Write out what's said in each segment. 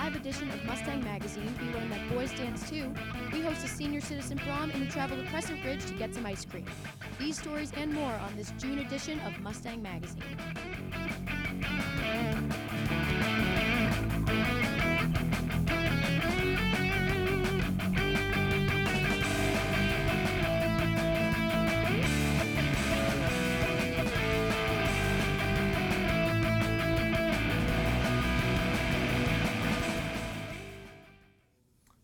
live edition of Mustang Magazine, we learn that boys dance too. We host a senior citizen prom and we travel to Crescent Ridge to get some ice cream. These stories and more on this June edition of Mustang Magazine.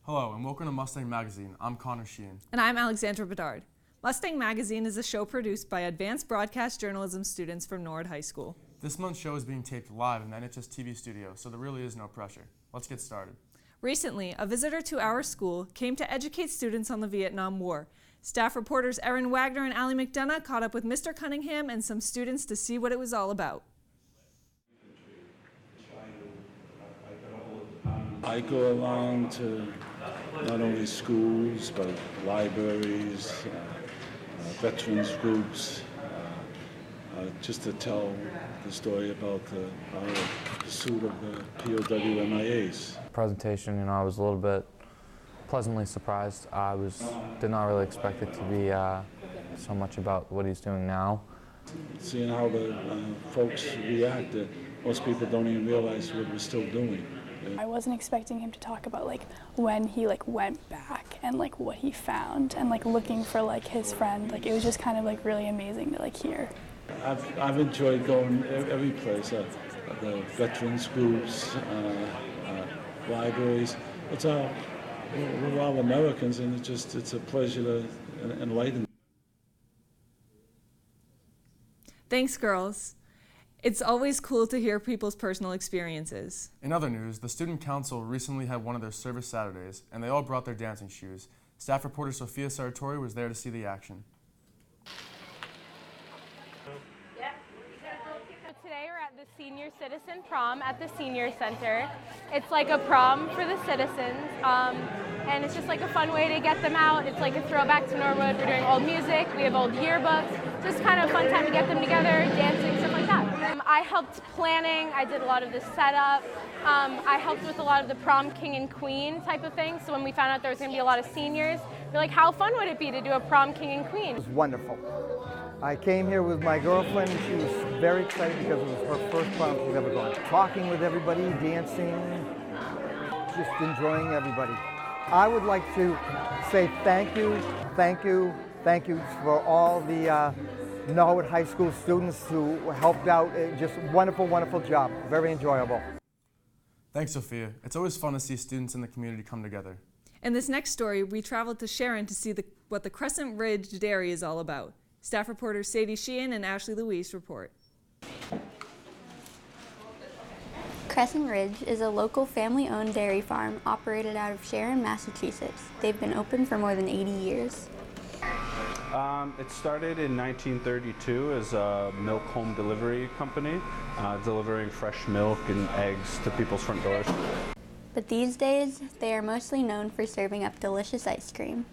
Hello and welcome to Mustang Magazine. I'm Connor Sheehan. And I'm Alexandra Bedard. Mustang Magazine is a show produced by advanced broadcast journalism students from Norwood High School. This month's show is being taped live in the NHS-TV studio, so there really is no pressure. Let's get started. Recently, a visitor to our school came to educate students on the Vietnam War. Staff reporters Erin Wagner and Allie McDonough caught up with Mr. Cunningham and some students to see what it was all about. I go along to not only schools, but libraries, veterans groups, just to tell the story about the pursuit of the POW MIAs. Presentation, I was a little bit pleasantly surprised. Did not really expect it to be so much about what he's doing now. Seeing how the folks reacted, most people don't even realize what we're still doing. I wasn't expecting him to talk about when he went back and what he found and looking for his friend. It was just kind of really amazing to hear. I've enjoyed going every place, the veterans groups, libraries. We're all Americans, and it's a pleasure to enlighten. Thanks, girls. It's always cool to hear people's personal experiences. In other news, the Student Council recently had one of their service Saturdays, and they all brought their dancing shoes. Staff reporter Sophia Sartori was there to see the action. Today we're at the Senior Citizen Prom at the Senior Center. It's like a prom for the citizens, and it's just a fun way to get them out. It's like a throwback to Norwood. We're doing old music, we have old yearbooks, just kind of a fun time to get them together, dancing, stuff like that. I helped planning, I did a lot of the setup, I helped with a lot of the prom king and queen type of thing, so when we found out there was going to be a lot of seniors, we're like, how fun would it be to do a prom king and queen? It was wonderful. I came here with my girlfriend. She was very excited because it was her first prom she's ever gone. Talking with everybody, dancing, just enjoying everybody. I would like to say thank you for all the Norwood High School students who helped out. Just wonderful, wonderful job. Very enjoyable. Thanks, Sophia. It's always fun to see students in the community come together. In this next story, we traveled to Sharon to see what the Crescent Ridge Dairy is all about. Staff reporters Sadie Sheehan and Ashley Louise report. Crescent Ridge is a local family-owned dairy farm operated out of Sharon, Massachusetts. They've been open for more than 80 years. It started in 1932 as a milk home delivery company, delivering fresh milk and eggs to people's front doors. But these days, they are mostly known for serving up delicious ice cream.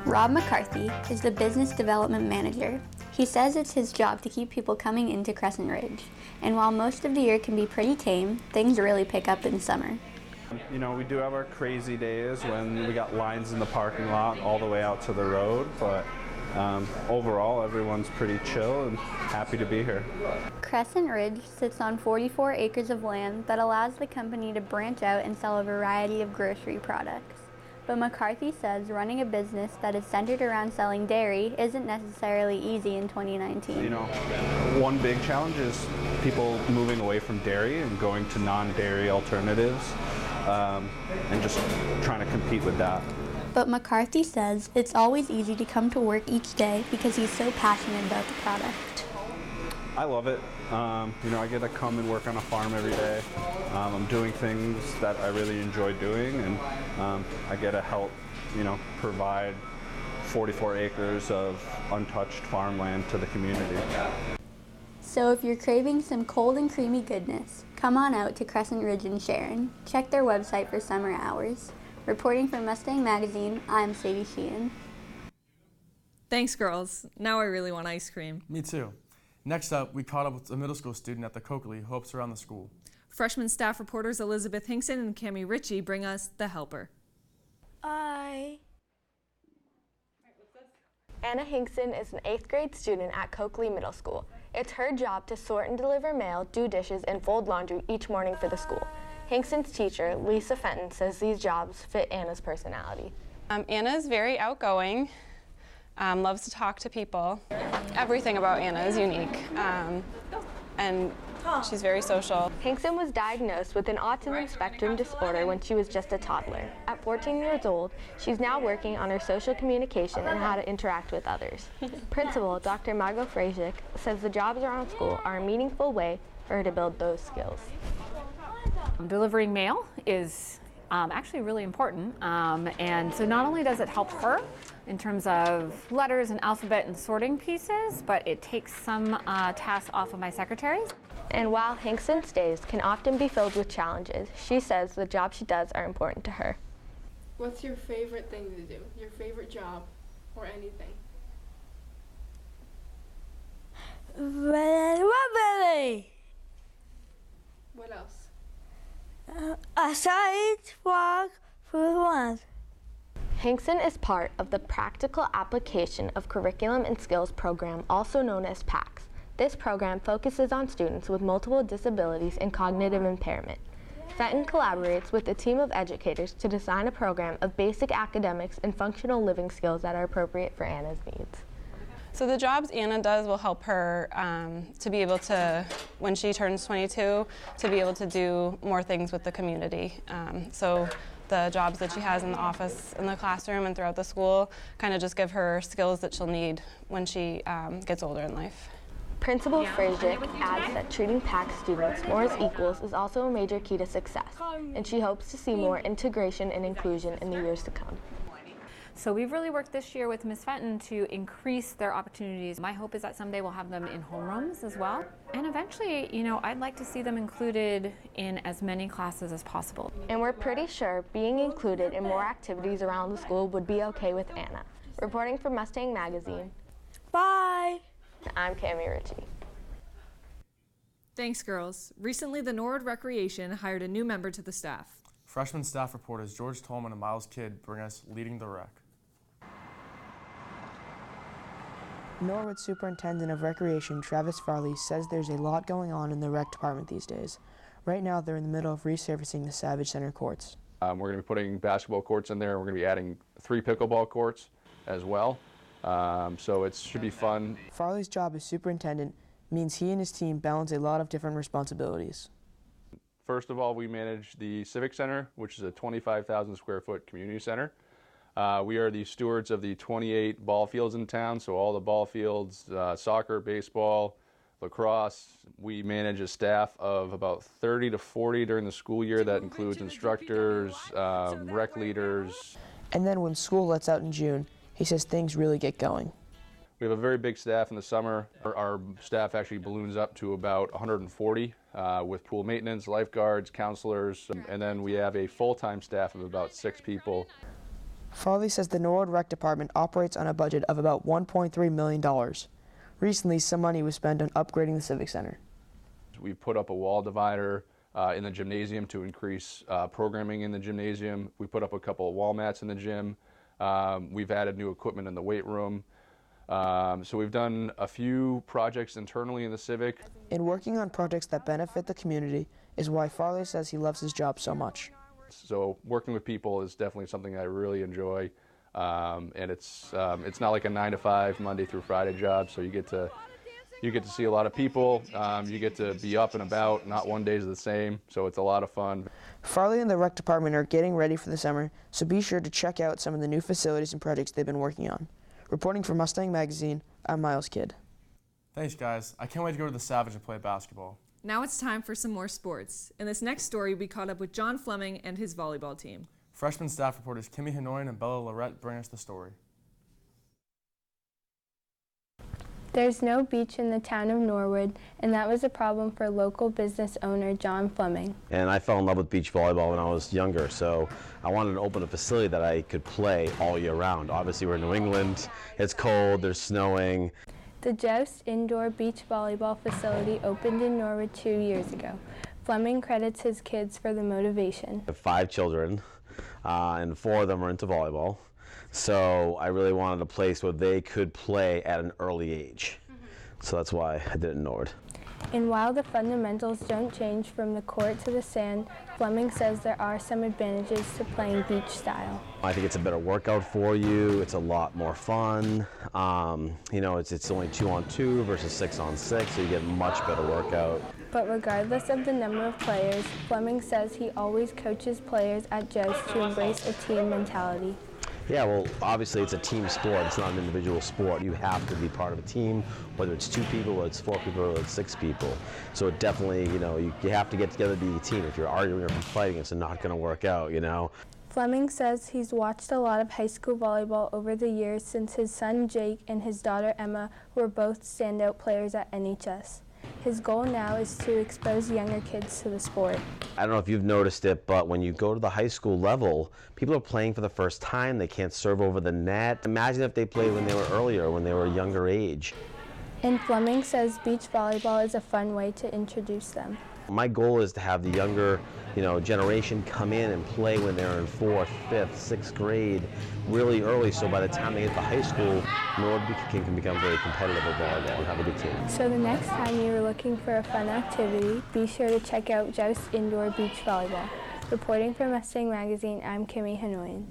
Rob McCarthy is the business development manager. He says it's his job to keep people coming into Crescent Ridge. And while most of the year can be pretty tame, things really pick up in summer. We do have our crazy days when we got lines in the parking lot all the way out to the road, but overall everyone's pretty chill and happy to be here. Crescent Ridge sits on 44 acres of land that allows the company to branch out and sell a variety of grocery products. But McCarthy says running a business that is centered around selling dairy isn't necessarily easy in 2019. One big challenge is people moving away from dairy and going to non-dairy alternatives, and just trying to compete with that. But McCarthy says it's always easy to come to work each day because he's so passionate about the product. I love it. I get to come and work on a farm every day. I'm doing things that I really enjoy doing, and I get to help, provide 44 acres of untouched farmland to the community. So if you're craving some cold and creamy goodness, come on out to Crescent Ridge in Sharon. Check their website for summer hours. Reporting for Mustang Magazine, I'm Sadie Sheehan. Thanks, girls. Now I really want ice cream. Me too. Next up, we caught up with a middle school student at the Coakley who helps around the school. Freshman staff reporters Elizabeth Hinkson and Cami Ritchie bring us The Helper. Anna Hinkson is an 8th grade student at Coakley Middle School. It's her job to sort and deliver mail, do dishes, and fold laundry each morning for the school. Hinkson's teacher, Lisa Fenton, says these jobs fit Anna's personality. Anna is very outgoing, loves to talk to people. Everything about Anna is unique, and she's very social. Hinkson was diagnosed with an autism spectrum disorder when she was just a toddler. At 14 years old, she's now working on her social communication and how to interact with others. Principal Dr. Margot Frazic says the jobs around school are a meaningful way for her to build those skills. Delivering mail is actually really important, and so not only does it help her in terms of letters and alphabet and sorting pieces, but it takes some tasks off of my secretaries. And while Hinkson's days can often be filled with challenges, she says the jobs she does are important to her. What's your favorite thing to do? Your favorite job or anything? What else? A science walk for once. Hinkson is part of the Practical Application of Curriculum and Skills program, also known as PACS. This program focuses on students with multiple disabilities and cognitive impairment. Fenton collaborates with a team of educators to design a program of basic academics and functional living skills that are appropriate for Anna's needs. So the jobs Anna does will help her to be able to, when she turns 22, to be able to do more things with the community. So the jobs that she has in the office, in the classroom, and throughout the school kind of just give her skills that she'll need when she gets older in life. Principal Frazic adds that treating PAC students more as equals is also a major key to success, and she hopes to see more integration and inclusion in the years to come. So we've really worked this year with Ms. Fenton to increase their opportunities. My hope is that someday we'll have them in homerooms as well. And eventually, I'd like to see them included in as many classes as possible. And we're pretty sure being included in more activities around the school would be okay with Anna. Reporting for Mustang Magazine. Bye! I'm Cami Ritchie. Thanks, girls. Recently, the Norwood Recreation hired a new member to the staff. Freshman staff reporters George Tolman and Miles Kidd bring us Leading the Rec. Norwood Superintendent of Recreation Travis Farley says there's a lot going on in the rec department these days. Right now, they're in the middle of resurfacing the Savage Center courts. We're going to be putting basketball courts in there. We're going to be adding 3 pickleball courts as well. So it should be fun. Farley's job as superintendent means he and his team balance a lot of different responsibilities. First of all, we manage the Civic Center, which is a 25,000 square foot community center. We are the stewards of the 28 ball fields in town, so all the ball fields, soccer, baseball, lacrosse. We manage a staff of about 30 to 40 during the school year. That includes instructors, rec leaders. And then when school lets out in June, he says things really get going. We have a very big staff in the summer. Our staff actually balloons up to about 140 with pool maintenance, lifeguards, counselors, and then we have a full-time staff of about 6 people. Farley says the Norwood Rec Department operates on a budget of about $1.3 million. Recently, some money was spent on upgrading the Civic Center. We've put up a wall divider in the gymnasium to increase programming in the gymnasium. We put up a couple of wall mats in the gym. We've added new equipment in the weight room. So we've done a few projects internally in the Civic. And working on projects that benefit the community is why Farley says he loves his job so much. So working with people is definitely something I really enjoy. And it's not like a 9-to-5 Monday through Friday job, so you get to see a lot of people. You get to be up and about. Not one day is the same, so it's a lot of fun. Farley and the rec department are getting ready for the summer, so be sure to check out some of the new facilities and projects they've been working on. Reporting for Mustang Magazine, I'm Miles Kidd. Thanks, guys. I can't wait to go to the Savage and play basketball. Now it's time for some more sports. In this next story, we caught up with John Fleming and his volleyball team. Freshman staff reporters Kimmy Hanoyan and Bella Lorette bring us the story. There's no beach in the town of Norwood, and that was a problem for local business owner John Fleming. And I fell in love with beach volleyball when I was younger, so I wanted to open a facility that I could play all year round. Obviously, we're in New England, it's cold, there's snowing. The Joust indoor beach volleyball facility opened in Norwood 2 years ago. Fleming credits his kids for the motivation. I have 5 children, and 4 of them are into volleyball. So I really wanted a place where they could play at an early age. So that's why I did it in Norwood. And while the fundamentals don't change from the court to the sand, Fleming says there are some advantages to playing beach style. I think it's a better workout for you. It's a lot more fun. You know, it's only 2-on-2 versus 6-on-6, so you get a much better workout. But regardless of the number of players, Fleming says he always coaches players at Joust to embrace a team mentality. Yeah, well, obviously it's a team sport. It's not an individual sport. You have to be part of a team, whether it's 2 people, whether it's 4 people, or whether it's 6 people. So it definitely, you know, you have to get together to be a team. If you're arguing or fighting, it's not going to work out, you know. Fleming says he's watched a lot of high school volleyball over the years since his son Jake and his daughter Emma were both standout players at NHS. His goal now is to expose younger kids to the sport. I don't know if you've noticed it, but when you go to the high school level, people are playing for the first time. They can't serve over the net. Imagine if they played when they were earlier, when they were a younger age. And Fleming says beach volleyball is a fun way to introduce them. My goal is to have the younger, you know, generation come in and play when they're in 4th, 5th, 6th grade really early, so by the time they get to high school, Norwood can become very competitive with volleyball and have a good team. So the next time you're looking for a fun activity, be sure to check out Joust Indoor Beach Volleyball. Reporting for Mustang Magazine, I'm Kimmy Hanoyan.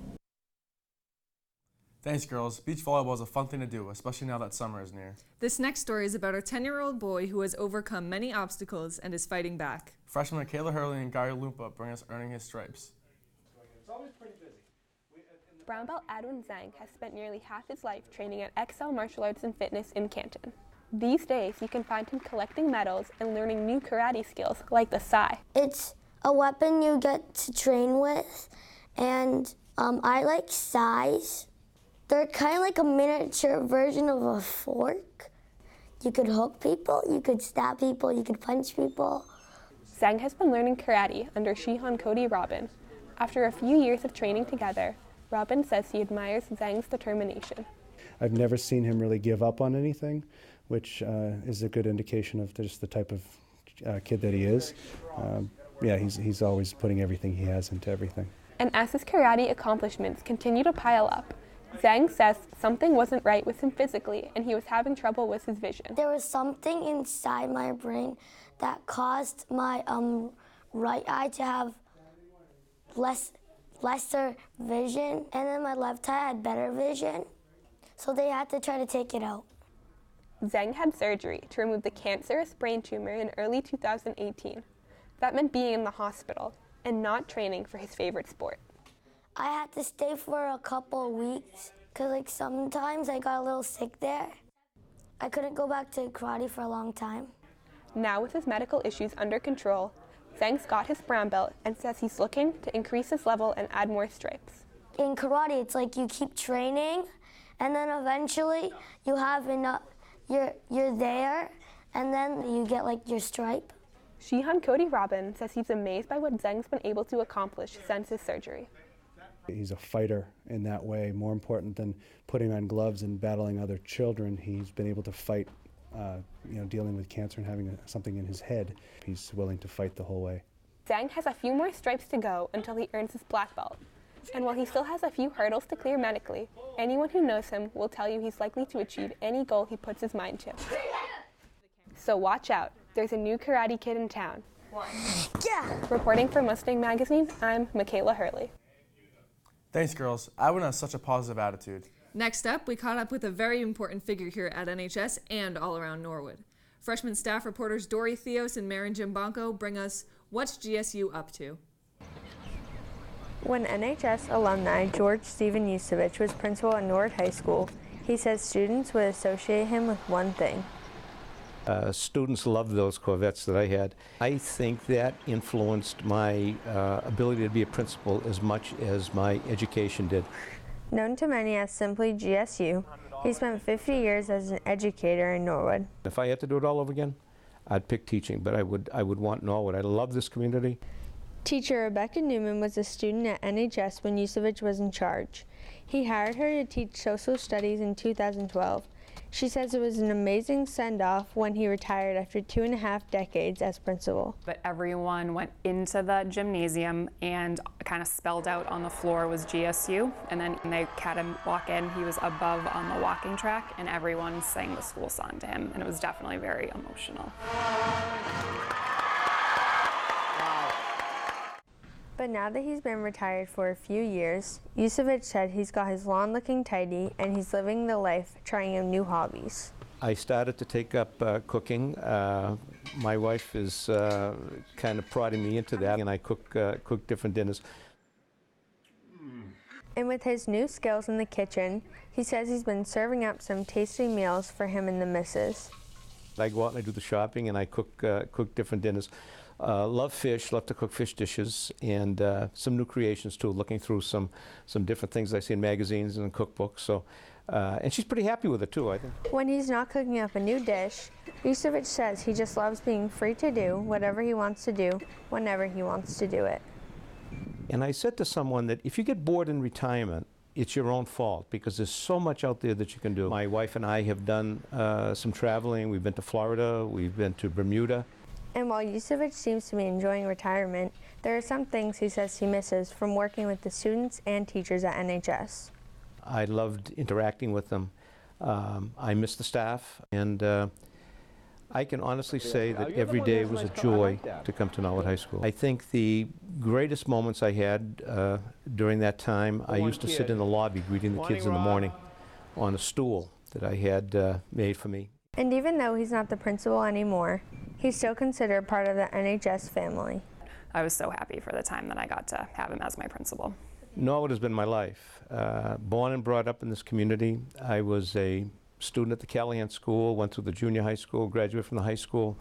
Thanks, girls. Beach volleyball is a fun thing to do, especially now that summer is near. This next story is about a 10-year-old boy who has overcome many obstacles and is fighting back. Freshmen Michaela Hurley and Gary Lumpa bring us earning his stripes. It's always pretty busy. Brown belt Edwin Zhang has spent nearly half his life training at Excel Martial Arts and Fitness in Canton. These days, you can find him collecting medals and learning new karate skills like the sai. It's a weapon you get to train with, and I like sais. They're kind of like a miniature version of a fork. You could hook people, you could stab people, you could punch people. Zhang has been learning karate under Shihan Cody Robin. After a few years of training together, Robin says he admires Zhang's determination. I've never seen him really give up on anything, which is a good indication of just the type of kid that he is. Yeah, he's always putting everything he has into everything. And as his karate accomplishments continue to pile up, Zhang says something wasn't right with him physically and he was having trouble with his vision. There was something inside my brain that caused my right eye to have lesser vision, and then my left eye had better vision, so they had to try to take it out. Zhang had surgery to remove the cancerous brain tumor in early 2018. That meant being in the hospital and not training for his favorite sport. I had to stay for a couple of weeks because sometimes I got a little sick there. I couldn't go back to karate for a long time. Now with his medical issues under control, Zhang's got his brown belt and says he's looking to increase his level and add more stripes. In karate, it's like you keep training, and then eventually you have enough, you're there, and then you get your stripe. Shihan Cody Robin says he's amazed by what Zhang's been able to accomplish since his surgery. He's a fighter in that way. More important than putting on gloves and battling other children, he's been able to fight, dealing with cancer and having something in his head. He's willing to fight the whole way. Zhang has a few more stripes to go until he earns his black belt. And while he still has a few hurdles to clear medically, anyone who knows him will tell you he's likely to achieve any goal he puts his mind to. So watch out, there's a new karate kid in town. Yeah. Reporting for Mustang Magazine, I'm Michaela Hurley. Thanks, girls. Edwin has such a positive attitude. Next up, we caught up with a very important figure here at NHS and all around Norwood. Freshman staff reporters Dory Theos and Marin Jimbanko bring us What's GSU Up To? When NHS alumni George Stephen Yusevich was principal at Norwood High School, he says students would associate him with one thing. Students loved those Corvettes that I had. I think that influenced my ability to be a principal as much as my education did. Known to many as simply GSU, He spent 50 years as an educator in Norwood. If I had to do it all over again, I'd pick teaching, but I would want Norwood. I love this community. Teacher Rebecca Newman was a student at NHS when Yusevich was in charge. He hired her to teach social studies in 2012. She says it was an amazing send-off when he retired after 2.5 decades as principal. But everyone went into the gymnasium and kind of spelled out on the floor was GSU, and then when they had him walk in, he was above on the walking track, and everyone sang the school song to him, and it was definitely very emotional. But now that he's been retired for a few years, Yusevich said he's got his lawn looking tidy and he's living the life, trying new hobbies. I started to take up cooking. My wife is kind of prodding me into that, and I cook different dinners. And with his new skills in the kitchen, he says he's been serving up some tasty meals for him and the missus. I go out and I do the shopping, and I cook different dinners. Love fish, love to cook fish dishes, and some new creations too, looking through some different things I see in magazines and in cookbooks. So, and she's pretty happy with it too, I think. When he's not cooking up a new dish, Yusevich says he just loves being free to do whatever he wants to do, whenever he wants to do it. And I said to someone that if you get bored in retirement, it's your own fault, because there's so much out there that you can do. My wife and I have done some traveling. We've been to Florida, we've been to Bermuda. And while Yusevich seems to be enjoying retirement, there are some things he says he misses from working with the students and teachers at NHS. I loved interacting with them. I miss the staff, and I can honestly say that every day was a joy to come to Norwood High School. I think the greatest moments I had during that time, I used to sit in the lobby greeting the kids in the morning on a stool that I had made for me. And even though he's not the principal anymore, he's still considered part of the NHS family. I was so happy for the time that I got to have him as my principal. Norwood has been my life. Born and brought up in this community. I was a student at the Callahan School, went through the junior high school, graduated from the high school.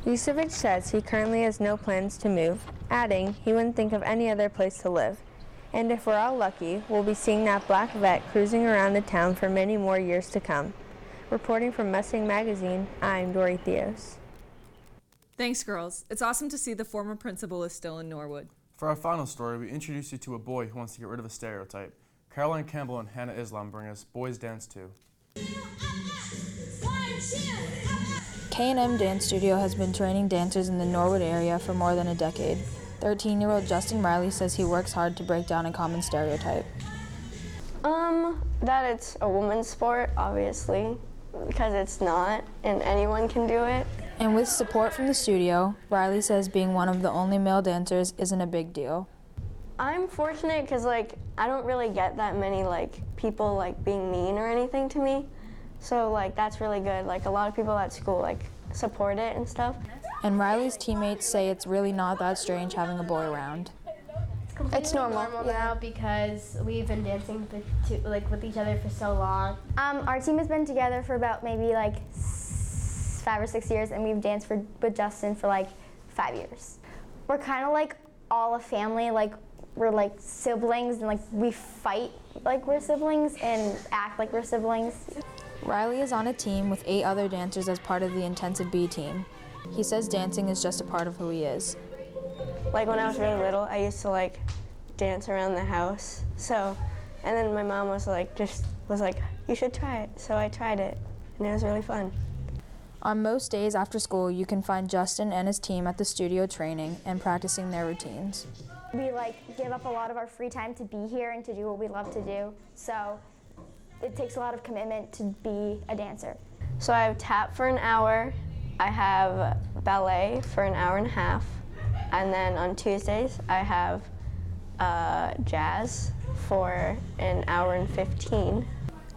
Yusevich says he currently has no plans to move, adding he wouldn't think of any other place to live. And if we're all lucky, we'll be seeing that black vet cruising around the town for many more years to come. Reporting from Mustang Magazine, I'm Dory Theos. Thanks, girls. It's awesome to see the former principal is still in Norwood. For our final story, we introduce you to a boy who wants to get rid of a stereotype. Caroline Campbell and Hannah Islam bring us Boys Dance 2. K&M Dance Studio has been training dancers in the Norwood area for more than a decade. 13-year-old Justin Riley says he works hard to break down a common stereotype. That it's a woman's sport, obviously, because it's not, and anyone can do it. And with support from the studio, Riley says being one of the only male dancers isn't a big deal. I'm fortunate because, I don't really get that many, people, being mean or anything to me. So, that's really good. A lot of people at school, support it and stuff. And Riley's teammates say it's really not that strange having a boy around. It's normal now because we've been dancing with each other for so long. Our team has been together for about maybe 5 or 6 years, and we've danced with Justin for 5 years. We're kind of all a family. We're siblings, and we fight like we're siblings and act like we're siblings. Riley is on a team with 8 other dancers as part of the Intensive B team. He says dancing is just a part of who he is. When I was really little, I used to dance around the house. So, and then my mom was you should try it. So I tried it, and it was really fun. On most days after school, you can find Justin and his team at the studio training and practicing their routines. We give up a lot of our free time to be here and to do what we love to do. So it takes a lot of commitment to be a dancer. So I have tap for an hour. I have ballet for an hour and a half. And then on Tuesdays, I have jazz for an hour and 15.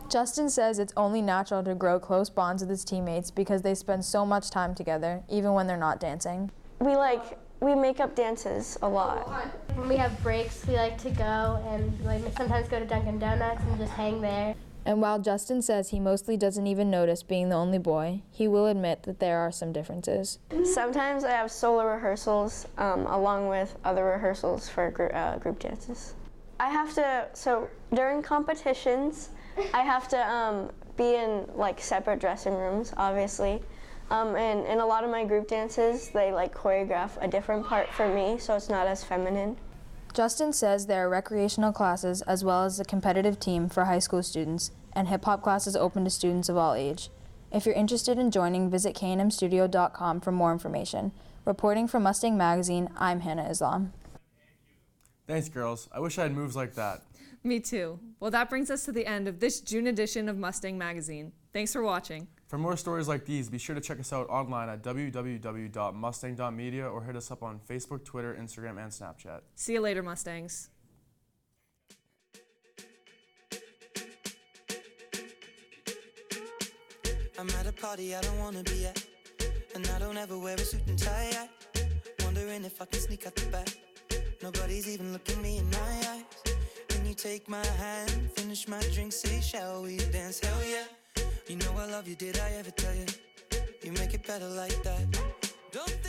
Justin says it's only natural to grow close bonds with his teammates because they spend so much time together, even when they're not dancing. We make up dances a lot. When we have breaks, we like to go and sometimes go to Dunkin' Donuts and just hang there. And while Justin says he mostly doesn't even notice being the only boy, he will admit that there are some differences. Sometimes I have solo rehearsals along with other rehearsals for group dances. I have to, so during competitions, I have to be in like separate dressing rooms, obviously. And in a lot of my group dances, they like choreograph a different part for me, so it's not as feminine. Justin says there are recreational classes as well as a competitive team for high school students, and hip-hop classes open to students of all age. If you're interested in joining, visit knmstudio.com for more information. Reporting from Mustang Magazine, I'm Hannah Islam. Thanks, girls. I wish I had moves like that. Me too. Well, that brings us to the end of this June edition of Mustang Magazine. Thanks for watching. For more stories like these, be sure to check us out online at www.mustang.media or hit us up on Facebook, Twitter, Instagram, and Snapchat. See you later, Mustangs. I'm at a party I don't wanna be at, and I don't ever wear a suit and tie yet. Wondering if I can sneak out the back. Nobody's even looking me in my eyes. Can you take my hand, finish my drink, say shall we dance? Hell yeah. You know I love you, did I ever tell you? You make it better like that. Don't